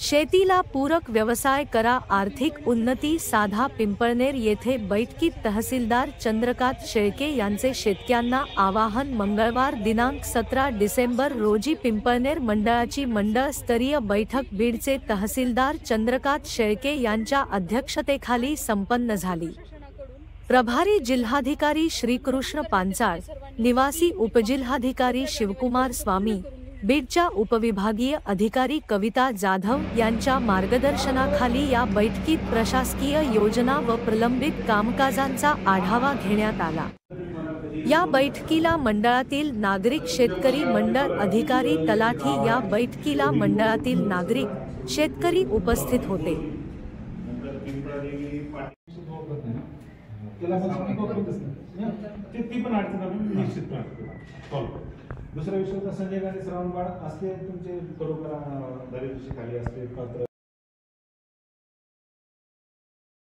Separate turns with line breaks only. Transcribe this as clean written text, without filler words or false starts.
शेतीला पूरक व्यवसाय करा, आर्थिक उन्नती साधा। पिंपळनेर येथे बैठकीत तहसीलदार चंद्रकांत शेळके यांचे शेतकऱ्यांना आवाहन। मंगळवार दिनांक 17 डिसेंबर रोजी पिंपळनेर मंडळाची मंडळ स्तरीय बैठक बीडचे तहसीलदार चंद्रकांत शेळके यांच्या अध्यक्षतेखाली संपन्न झाली। प्रभारी जिल्हाधिकारी श्रीकृष्ण पांचाळ, निवासी उपजिल्हाधिकारी शिवकुमार स्वामी, बीडच्या उपविभागीय अधिकारी कविता जाधव यांच्या मार्गदर्शनाखाली या बैठकीत प्रशासकीय योजना व प्रलंबित कामकाजांचा आढावा घेण्यात आला। या बैठकीला मंडळातील नागरिक, शेतकरी, मंडळ अधिकारी, तलाठी या बैठकीला मंडळातील नागरिक, शेतकरी उपस्थित होते।
दुसरा विषय होता संजय गांधी श्रावणबाळ असते तुमचे बरोबर खाली असते पात्र